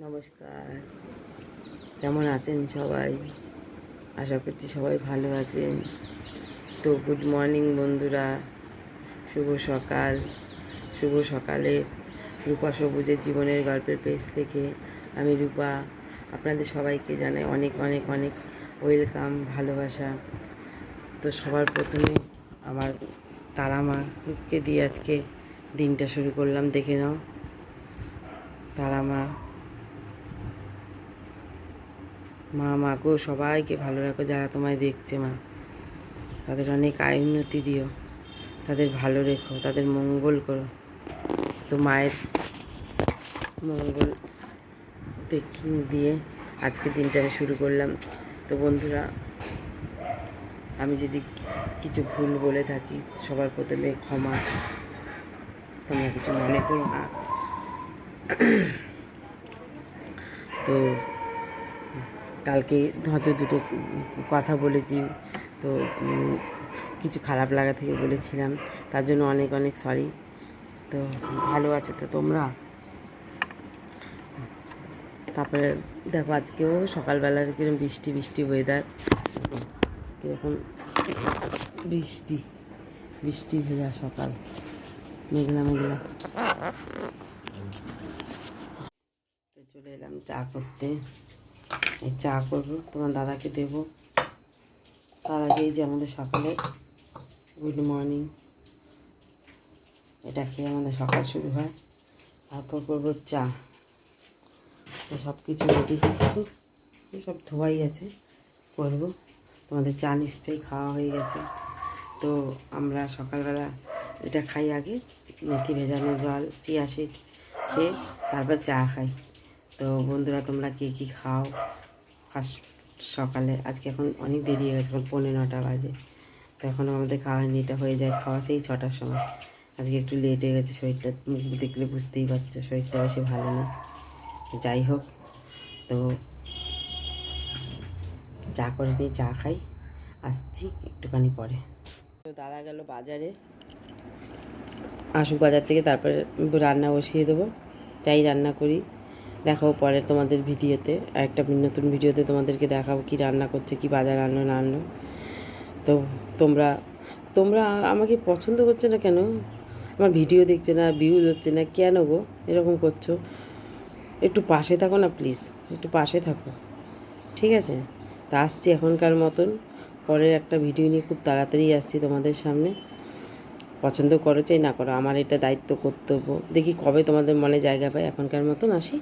নমস্কার, কেমন আছেন সবাই? আশা করছি সবাই ভালো আছেন। তো গুড মর্নিং বন্ধুরা, শুভ সকাল। শুভ সকালে রূপা সবুজের জীবনের গল্পের পেজ থেকে আমি রূপা আপনাদের সবাইকে জানাই অনেক অনেক অনেক ওয়েলকাম, ভালোবাসা। তো সবার প্রথমে আমার তারা মাকে দিয়ে আজকে দিনটা শুরু করলাম। দেখে নাও, তারা মা, মা গো, সবাইকে ভালো রাখো যারা তোমায় দেখছে। মা, তাদের অনেক আয় উন্নতি দিও, তাদের ভালো রেখো, তাদের মঙ্গল করো। তো মায়ের মঙ্গল দিয়ে আজকে দিনটা আমি শুরু করলাম। তো বন্ধুরা, আমি যদি কিছু ভুল বলে থাকি সবার প্রথমে ক্ষমা, তোমরা কিছু মনে করো না। তো কালকে হয়তো দুটো কথা বলেছি, তো কিছু খারাপ লাগা থেকে বলেছিলাম, তার জন্য অনেক অনেক সরি। তো ভালো আছে তো তোমরা? তারপরে দেখো, আজকেও সকালবেলার কিরকম বৃষ্টি বৃষ্টি ওয়েদার, কীরকম বৃষ্টি বৃষ্টি ভেজা সকাল, মেঘলা মেঘলা। তো চলে এলাম চা করতে। এই চা করবো, তোমার দাদাকে দেবো। তার আগেই যে আমাদের সকালে গুড মর্নিং, এটা খেয়ে আমাদের সকাল শুরু হয়। তারপর করবো চা। সব কিছু রেডি করছি, সব ধোয়াই আছে, করবো। তোমাদের চা নিশ্চয়ই খাওয়া হয়ে গেছে। তো আমরা সকালবেলা এটা খাই আগে, মেথি ভেজানো জল, চিয়া সিড খেয়ে তারপর চা খাই। তো বন্ধুরা, তোমরা কে কী খাও ফার্স্ট সকালে? আজকে এখন অনেক দেরি হয়ে গেছে, এখন 9:45 বাজে। তো এখনও আমাদের খাওয়া হয়নি, এটা হয়ে যায় খাওয়া সেই 6টার সময়। আজকে একটু লেট হয়ে গেছে, শরীরটা মুখ দেখলে বুঝতেই পারছো শরীরটা বেশি ভালো না। যাই হোক, তো চা করে নিয়ে চা খাই, আসছি একটুখানি পরে। তো দাদা গেল বাজারে, আসুক বাজার থেকে, তারপরে রান্না বসিয়ে দেবো। চাই রান্না করি, দেখাবো পরে তোমাদের ভিডিওতে। আর একটা নতুন ভিডিওতে তোমাদেরকে দেখাবো কি রান্না করছে, কি বাজার আনলো না আনলো। তো তোমরা তোমরা আমাকে পছন্দ করছে না কেন? আমার ভিডিও দেখছে না, ভিউজ হচ্ছে না কেন গো? এরকম করছো, একটু পাশে থাকো না প্লিজ, একটু পাশে থাকো, ঠিক আছে? তা আসছি এখনকার মতন, পরের একটা ভিডিও নিয়ে খুব তাড়াতাড়ি আসছি তোমাদের সামনে। পছন্দ করো চাই না করো, আমার এটা দায়িত্ব, কর্তব্য। দেখি কবে তোমাদের মনে জায়গা পায়। এখনকার মতন আসি।